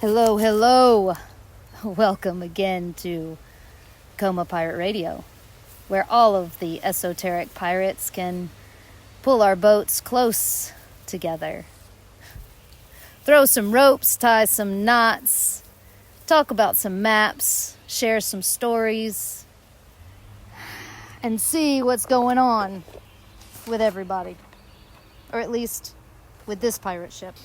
Hello, hello. Welcome again to Coma Pirate Radio, where all of the esoteric pirates can pull our boats close together. Throw some ropes, tie some knots, talk about some maps, share some stories, and see what's going on with everybody. Or at least with this pirate ship.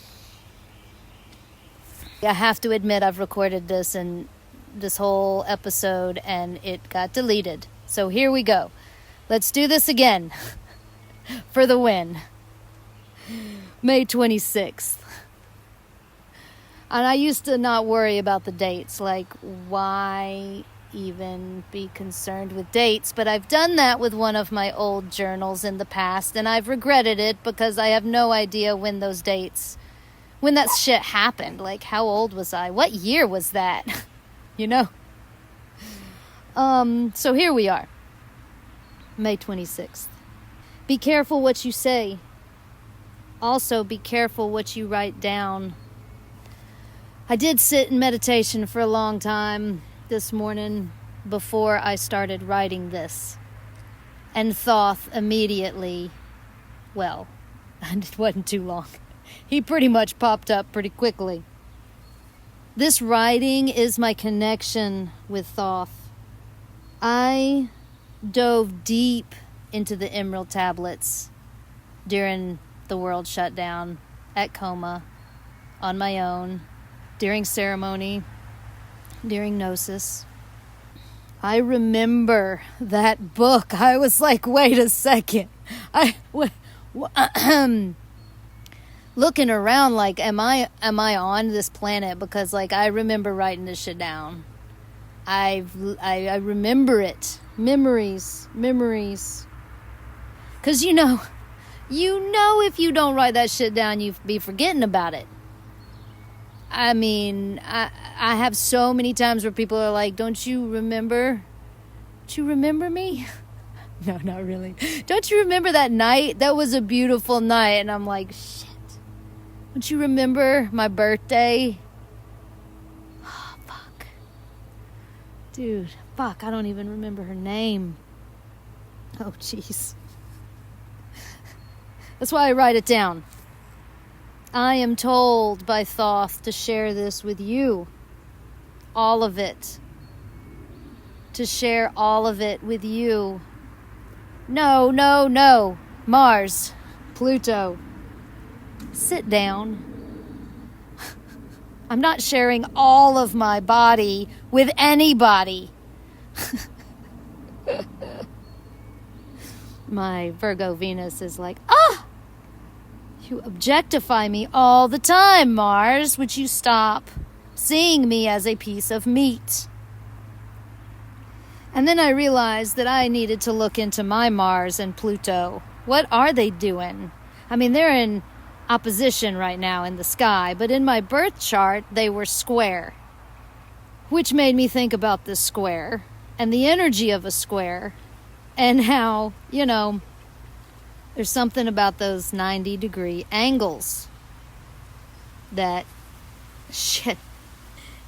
I have to admit I've recorded this whole episode and it got deleted. So here we go. Let's do this again for the win. May 26th. And I used to not worry about the dates. Like, why even be concerned with dates? But I've done that with one of my old journals in the past, and I've regretted it because I have no idea when that shit happened. Like, how old was I? What year was that? You know? So here we are. May 26th. Be careful what you say. Also, be careful what you write down. I did sit in meditation for a long time this morning before I started writing this. And Thoth immediately, well, it wasn't too long. He pretty much popped up pretty quickly. This writing is my connection with Thoth. I dove deep into the Emerald Tablets during the world shutdown at Coma, on my own, during ceremony, during Gnosis. I remember that book. I was like, wait a second. Looking around like, am I on this planet? Because like, I remember writing this shit down. I remember it. Memories. Because you know if you don't write that shit down, you'd be forgetting about it. I mean, I have so many times where people are like, don't you remember me? No, not really. Don't you remember that night? That was a beautiful night. And I'm like, shit. Don't you remember my birthday? Oh, fuck. Dude, fuck, I don't even remember her name. Oh, jeez. That's why I write it down. I am told by Thoth to share this with you. All of it. To share all of it with you. No. Mars. Pluto. Sit down. I'm not sharing all of my body with anybody. My Virgo Venus is like, you objectify me all the time, Mars. Would you stop seeing me as a piece of meat? And then I realized that I needed to look into my Mars and Pluto. What are they doing? I mean, they're in opposition right now in the sky, but in my birth chart, they were square. Which made me think about this square and the energy of a square and how, there's something about those 90-degree angles that, shit.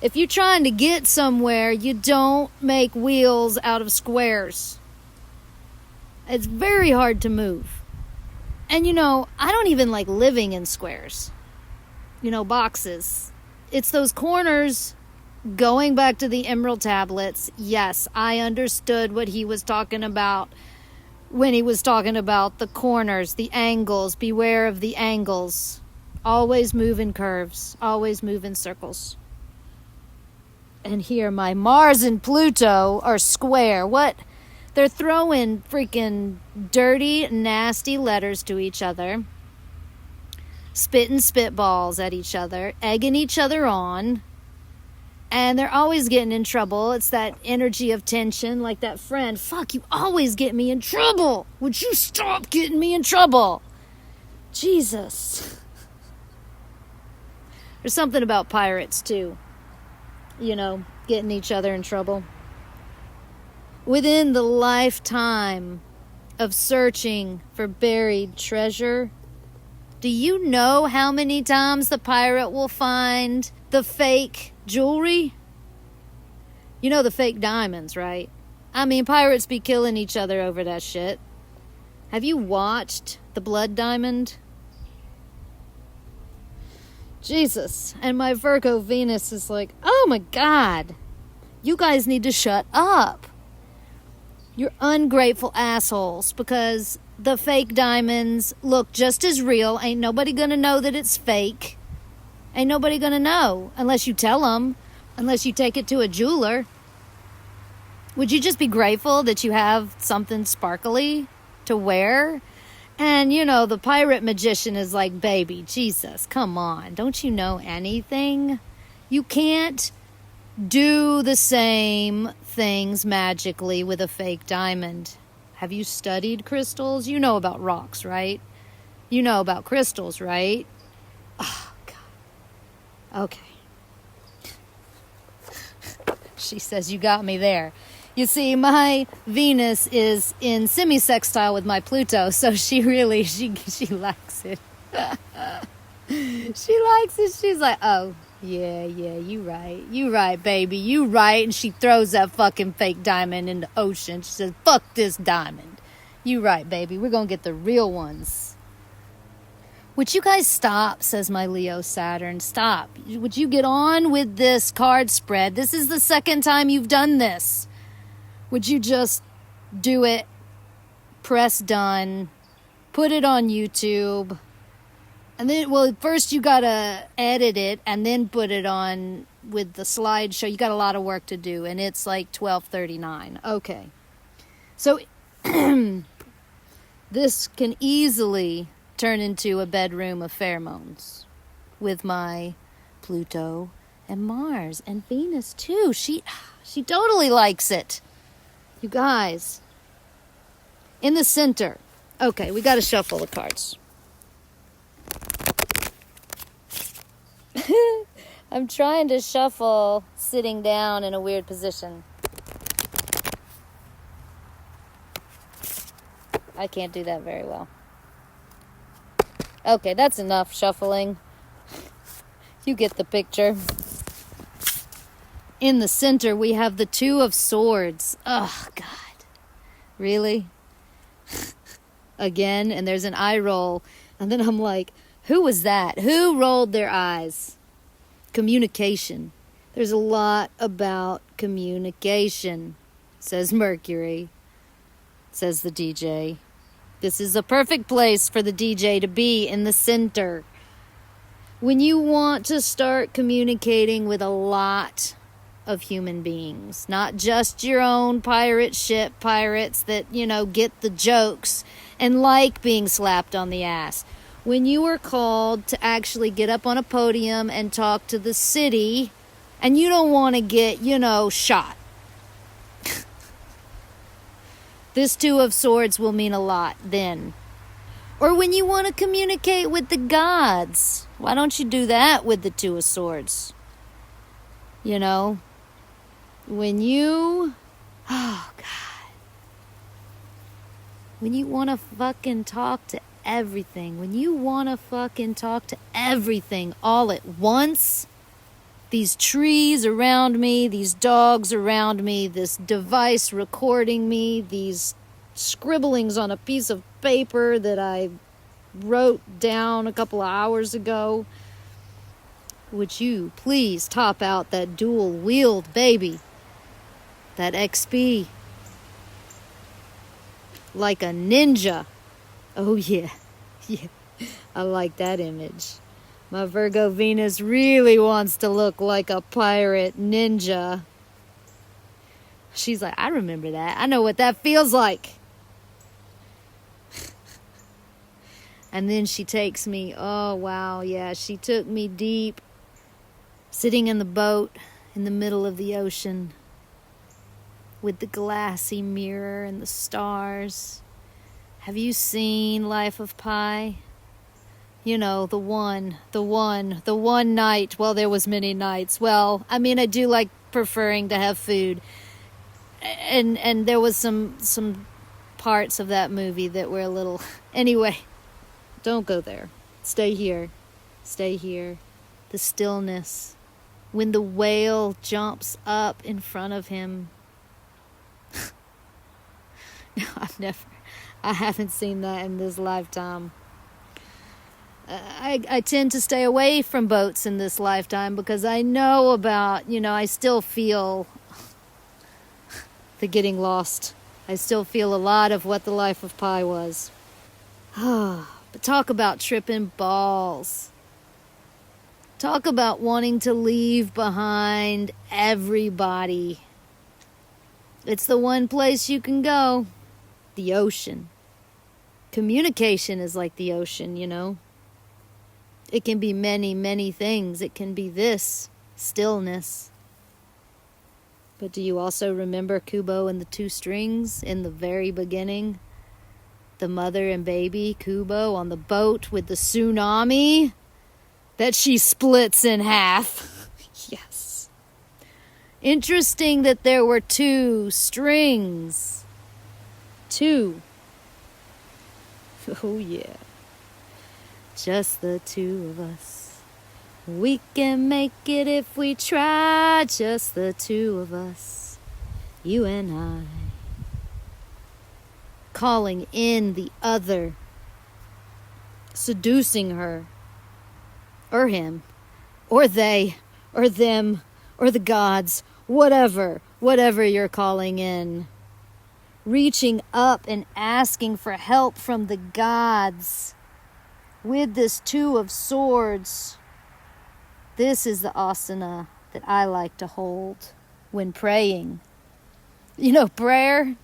If you're trying to get somewhere, you don't make wheels out of squares. It's very hard to move. And I don't even like living in squares. Boxes. It's those corners. Going back to the Emerald Tablets, yes, I understood what he was talking about when he was talking about the corners, the angles. Beware of the angles. Always move in curves. Always move in circles. And here, my Mars and Pluto are square. What? They're throwing freaking dirty, nasty letters to each other. Spitting spitballs at each other. Egging each other on. And they're always getting in trouble. It's that energy of tension, like that friend. Fuck, you always get me in trouble. Would you stop getting me in trouble? Jesus. There's something about pirates, too. Getting each other in trouble. Within the lifetime of searching for buried treasure, do you know how many times the pirate will find the the fake jewelry. You know the fake diamonds, right? I mean, pirates be killing each other over that shit. Have you watched The Blood Diamond? Jesus. And my Virgo Venus is like, oh my God. You guys need to shut up. You're ungrateful assholes, because the fake diamonds look just as real. Ain't nobody gonna know that it's fake. Ain't nobody gonna know unless you tell them, unless you take it to a jeweler. Would you just be grateful that you have something sparkly to wear? And, you know, the pirate magician is like, baby, Jesus, come on. Don't you know anything? You can't do the same things magically with a fake diamond. Have you studied crystals? You know about rocks, right? You know about crystals, right? Oh, God. Okay. She says, you got me there. You see, my Venus is in semi-sextile with my Pluto, so she likes it. She likes it. She's like, oh, yeah, you right, baby, you right. And she throws that fucking fake diamond in the ocean. She says, fuck this diamond. You right, baby, we're gonna get the real ones. Would you guys stop, says my Leo Saturn. Stop. Would you get on with this card spread? This is the second time you've done this. Would you just do it, press done, put it on YouTube, and then, well, first you gotta edit it and then put it on with the slideshow. You got a lot of work to do, and it's like $12.39. Okay. So this can easily turn into a bedroom of pheromones with my Pluto and Mars and Venus too. She totally likes it. You guys, in the center. Okay, we got to shuffle the cards. I'm trying to shuffle sitting down in a weird position. I can't do that very well. Okay, that's enough shuffling. You get the picture. In the center, we have the Two of Swords. Oh, God. Really? Again? And there's an eye roll. And then I'm like, who was that? Who rolled their eyes? Communication. There's a lot about communication, says Mercury, says the DJ. This is a perfect place for the DJ to be, in the center. When you want to start communicating with a lot of human beings, not just your own pirate ship pirates that, you know, get the jokes and like being slapped on the ass. When you are called to actually get up on a podium and talk to the city, and you don't want to get, you know, shot. This Two of Swords will mean a lot then. Or when you want to communicate with the gods, why don't you do that with the Two of Swords? You know? When you... Oh, God. When you want to fucking talk to everything. When you want to fucking talk to everything all at once. These trees around me, these dogs around me, this device recording me, these scribblings on a piece of paper that I wrote down a couple of hours ago. Would you please top out that dual wield, baby? That XP. Like a ninja. Oh, yeah. Yeah. I like that image. My Virgo Venus really wants to look like a pirate ninja. She's like, I remember that. I know what that feels like. And then she takes me, oh, wow, yeah, she took me deep, sitting in the boat in the middle of the ocean with the glassy mirror and the stars. Have you seen Life of Pi? You know, the one night. Well, there was many nights. Well, I mean, I do like preferring to have food. And there was some parts of that movie that were a little... Anyway, don't go there. Stay here. Stay here. The stillness. when the whale jumps up in front of him. I haven't seen that in this lifetime. I tend to stay away from boats in this lifetime because I know about, I still feel the getting lost. I still feel a lot of what the life of Pi was. But talk about tripping balls. Talk about wanting to leave behind everybody. It's the one place you can go. The ocean. Communication is like the ocean, It can be many, many things. It can be this, stillness. But do you also remember Kubo and the two strings in the very beginning? The mother and baby, Kubo, on the boat with the tsunami that she splits in half. Yes. Interesting that there were two strings. Two. Oh, yeah. Just the two of us. We can make it if we try. Just the two of us. You and I. Calling in the other. Seducing her. Or him. Or they. Or them. Or the gods. Whatever you're calling in. Reaching up and asking for help from the gods. With this Two of Swords. This is the asana that I like to hold when praying. Prayer.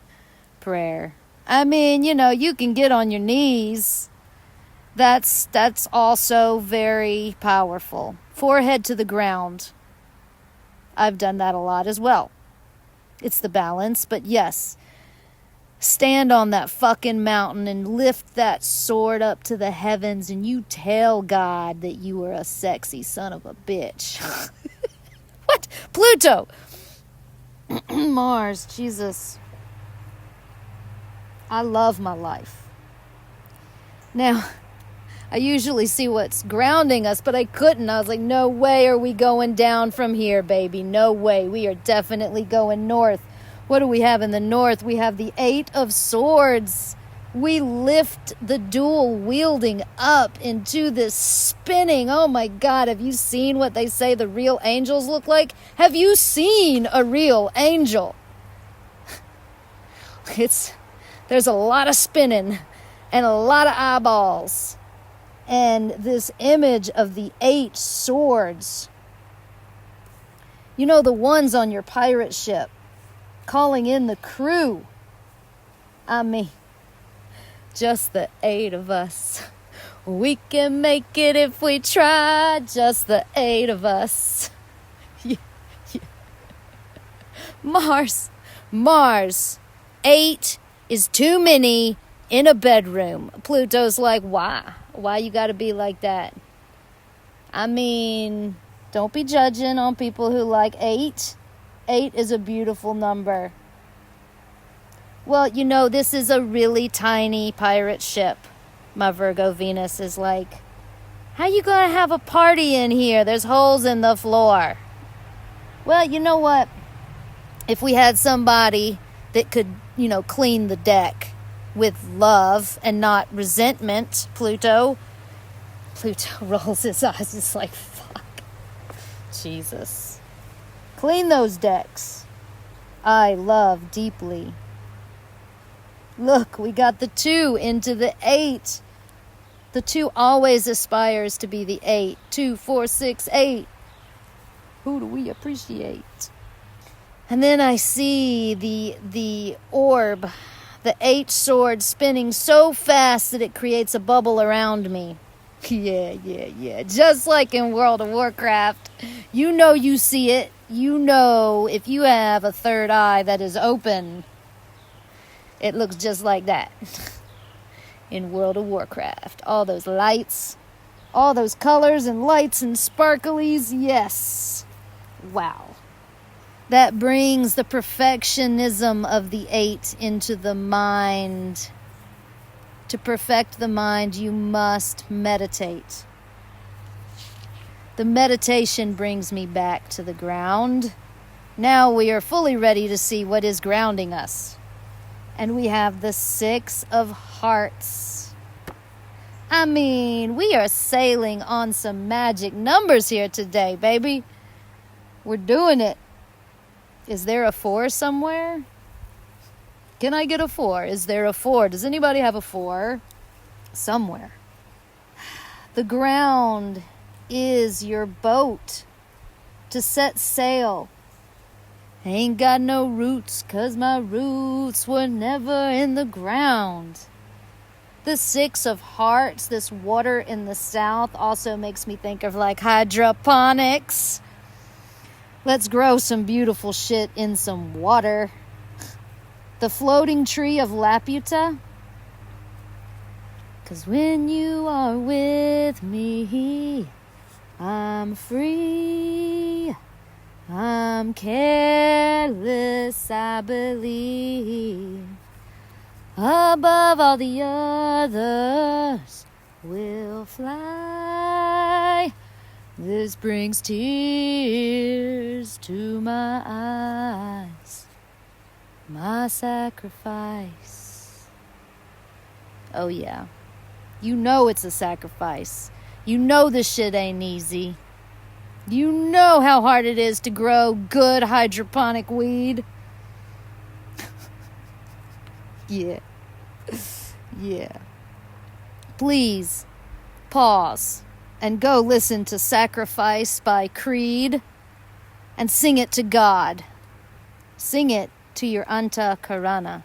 I mean, you can get on your knees. That's also very powerful. Forehead to the ground. I've done that a lot as well. It's the balance, but yes. Stand on that fucking mountain and lift that sword up to the heavens and you tell God that you are a sexy son of a bitch. What? Pluto! Mars, Jesus. I love my life. Now, I usually see what's grounding us, but I couldn't. I was like, no way are we going down from here, baby. No way. We are definitely going north. What do we have in the north? We have the Eight of Swords. We lift the dual wielding up into this spinning. Oh my God, have you seen what they say the real angels look like? Have you seen a real angel? There's a lot of spinning and a lot of eyeballs. And this image of the 8 swords. The ones on your pirate ship. Calling in the crew. I mean, just the 8 of us. We can make it if we try. Just the 8 of us. Yeah. Mars. 8 is too many in a bedroom. Pluto's like, why? Why you gotta be like that? I mean, don't be judging on people who like 8. 8 is a beautiful number. Well, this is a really tiny pirate ship. My Virgo Venus is like, how you gonna have a party in here? There's holes in the floor. Well, you know what? If we had somebody that could, clean the deck with love and not resentment, Pluto rolls his eyes. It's like, fuck. Jesus. Clean those decks. I love deeply. Look, we got the 2 into the 8. The 2 always aspires to be the 8. 2, 4, 6, 8. Who do we appreciate? And then I see the orb, the 8 swords spinning so fast that it creates a bubble around me. Yeah. Just like in World of Warcraft. You see it. If you have a third eye that is open, it looks just like that. In World of Warcraft. All those lights, all those colors and lights and sparklies. Yes. Wow. That brings the perfectionism of the 8 into the mind. To perfect the mind, you must meditate. The meditation brings me back to the ground. Now we are fully ready to see what is grounding us. And we have the 6 of Hearts. I mean, we are sailing on some magic numbers here today, baby. We're doing it. Is there a 4 somewhere? Can I get a 4? Is there a 4? Does anybody have a 4? Somewhere. The ground is your boat to set sail. Ain't got no roots, 'cause my roots were never in the ground. The 6 of Hearts, this water in the south, also makes me think of like hydroponics. Let's grow some beautiful shit in some water. The floating tree of Laputa. 'Cause when you are with me, I'm free. I'm careless, I believe. Above all the others, we'll fly. This brings tears to my eyes. My sacrifice. Oh yeah. You know it's a sacrifice. You know this shit ain't easy. You know how hard it is to grow good hydroponic weed. Yeah. Yeah. Please pause and go listen to Sacrifice by Creed and sing it to God. Sing it to your Anta Karana,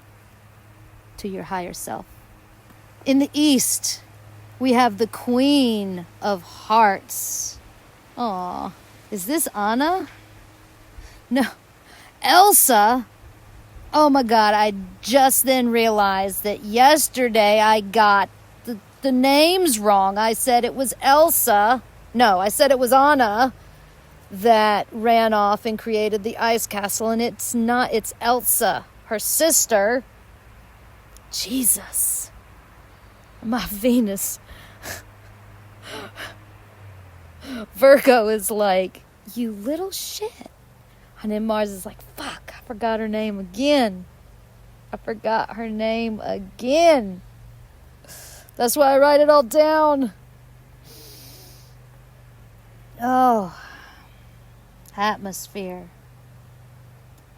to your higher self. In the east, we have the Queen of Hearts. Aw, is this Anna? No, Elsa? Oh my God, I just then realized that yesterday I got the names wrong. I said it was Elsa. No, I said it was Anna that ran off and created the ice castle, and it's not, it's Elsa, her sister. Jesus. My Venus. Virgo is like, you little shit. And then Mars is like, fuck, I forgot her name again. That's why I write it all down. Oh, atmosphere.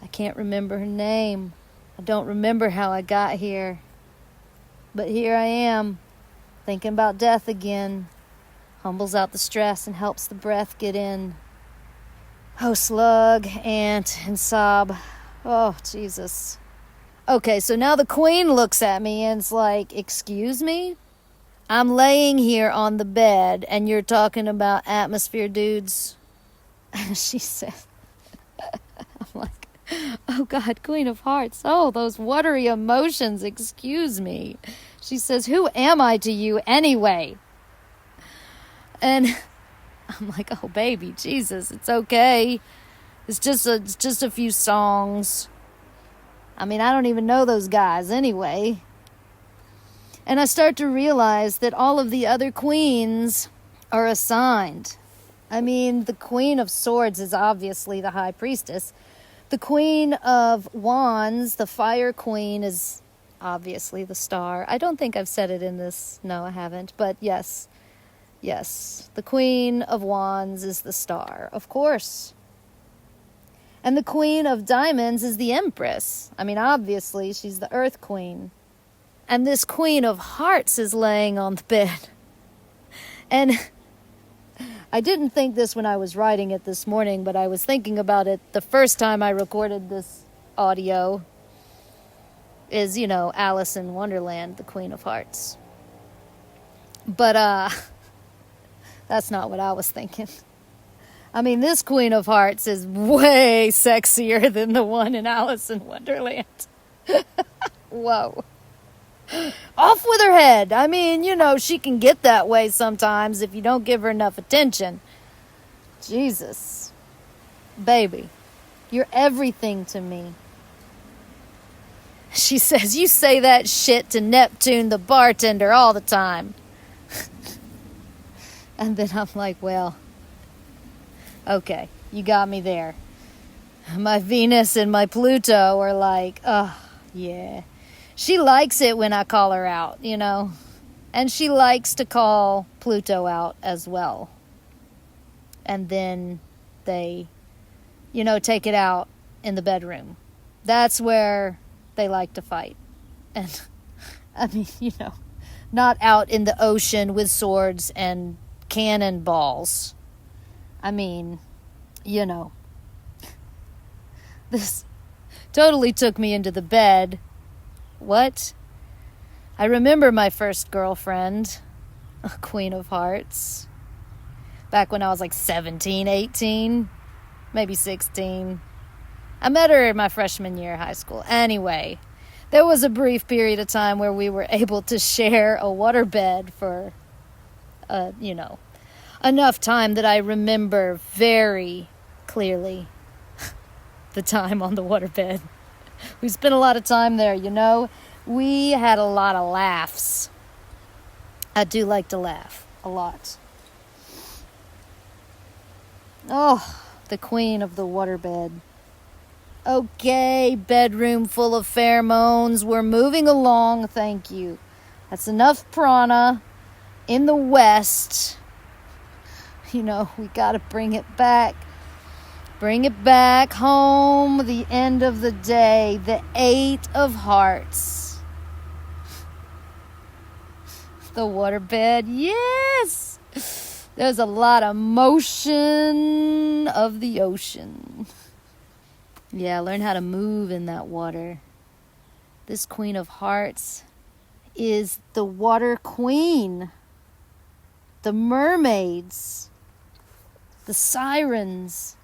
I can't remember her name. I don't remember how I got here. But here I am, thinking about death again. Humbles out the stress and helps the breath get in. Oh, slug, ant, and sob. Oh, Jesus. Okay, so now the queen looks at me and is like, excuse me? I'm laying here on the bed and you're talking about atmosphere, dudes. She said, I'm like, oh God, Queen of Hearts. Oh, those watery emotions, excuse me. She says, who am I to you anyway? And I'm like, oh baby, Jesus, it's okay. It's just a few songs. I mean, I don't even know those guys anyway. And I start to realize that all of the other queens are assigned. I mean, the Queen of Swords is obviously the High Priestess. The Queen of Wands, the Fire Queen, is obviously the Star. I don't think I've said it in this. No, I haven't. But yes. Yes, the Queen of Wands is the Star, of course. And the Queen of Diamonds is the Empress. I mean, obviously, she's the Earth Queen. And this Queen of Hearts is laying on the bed. And I didn't think this when I was writing it this morning, but I was thinking about it the first time I recorded this audio is, you know, Alice in Wonderland, the Queen of Hearts. But, that's not what I was thinking. I mean, this Queen of Hearts is way sexier than the one in Alice in Wonderland. Whoa. Off with her head. I mean, you know, she can get that way sometimes if you don't give her enough attention. Jesus. Baby, you're everything to me. She says, you say that shit to Neptune the bartender all the time. And then I'm like, well, Okay, you got me there. My Venus and my Pluto are like, oh, yeah. She likes it when I call her out, you know? And she likes to call Pluto out as well. And then they, take it out in the bedroom. That's where they like to fight. And, I mean, not out in the ocean with swords and cannonballs. I mean, this totally took me into the bed. What? I remember my first girlfriend, a Queen of Hearts, back when I was like 17, 18, maybe 16. I met her in my freshman year of high school. Anyway, there was a brief period of time where we were able to share a waterbed for, enough time that I remember very clearly the time on the waterbed. We spent a lot of time there, We had a lot of laughs. I do like to laugh a lot. Oh, the queen of the waterbed. Okay, bedroom full of pheromones. We're moving along, thank you. That's enough prana in the West. We gotta bring it back. Bring it back home, the end of the day, the 8 of Hearts. The waterbed, yes! There's a lot of motion of the ocean. Yeah, learn how to move in that water. This Queen of Hearts is the water queen. The mermaids. The sirens.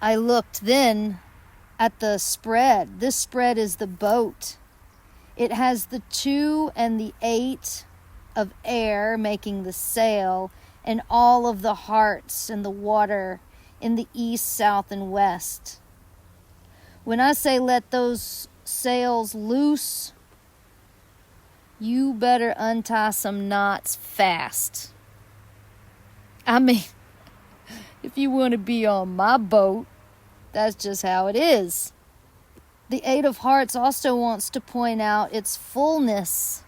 I looked then at the spread. This spread is the boat. It has the 2 and the 8 of air making the sail, and all of the hearts and the water in the east, south, and west. When I say let those sails loose, you better untie some knots fast. I mean, if you want to be on my boat, that's just how it is. The 8 of Hearts also wants to point out its fullness.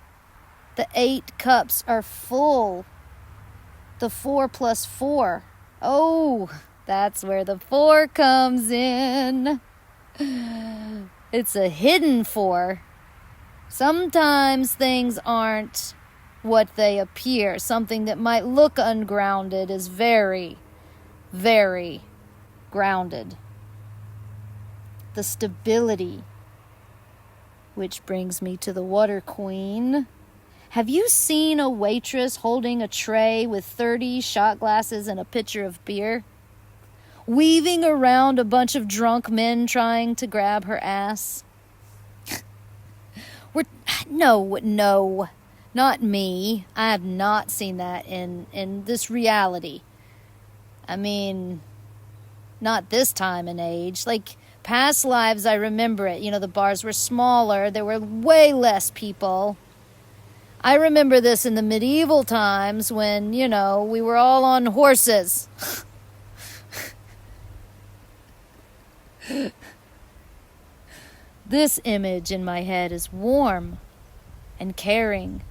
The 8 cups are full. The 4 plus 4. Oh, that's where the 4 comes in. It's a hidden 4. Sometimes things aren't what they appear. Something that might look ungrounded is very, very grounded. The stability, which brings me to the Water Queen. Have you seen a waitress holding a tray with 30 shot glasses and a pitcher of beer, weaving around a bunch of drunk men trying to grab her ass? No, not me. I have not seen that in this reality. I mean, not this time and age. Like, past lives, I remember it. The bars were smaller. There were way less people. I remember this in the medieval times when, we were all on horses. This image in my head is warm and caring.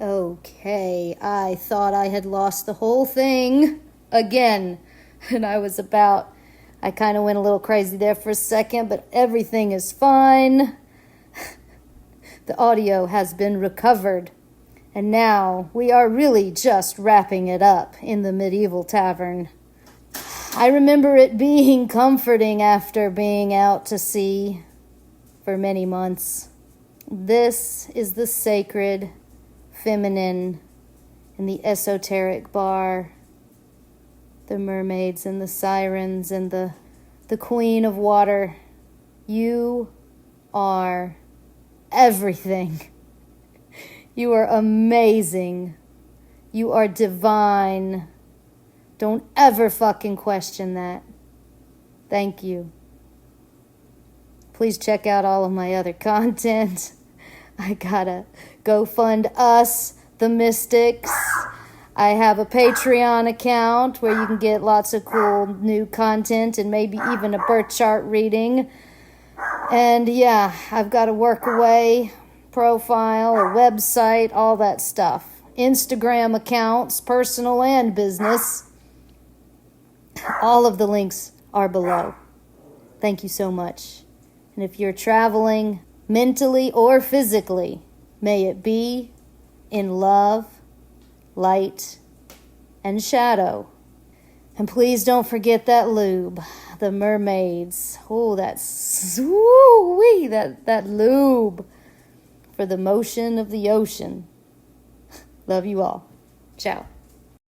Okay, I thought I had lost the whole thing again. And I kind of went a little crazy there for a second, but everything is fine. The audio has been recovered. And now we are really just wrapping it up in the medieval tavern. I remember it being comforting after being out to sea for many months. This is the sacred, feminine, and the esoteric bar. The mermaids and the sirens and the queen of water. You are everything. You are amazing. You are divine. Don't ever fucking question that. Thank you. Please check out all of my other content. I gotta go fund us, the mystics. I have a Patreon account where you can get lots of cool new content and maybe even a birth chart reading. And yeah, I've got a workaway profile, a website, all that stuff. Instagram accounts, personal and business. All of the links are below. Thank you so much. And if you're traveling mentally or physically, may it be in love, light, and shadow. And please don't forget that lube, the mermaids. Oh, that's woo-wee, that lube for the motion of the ocean. Love you all. Ciao.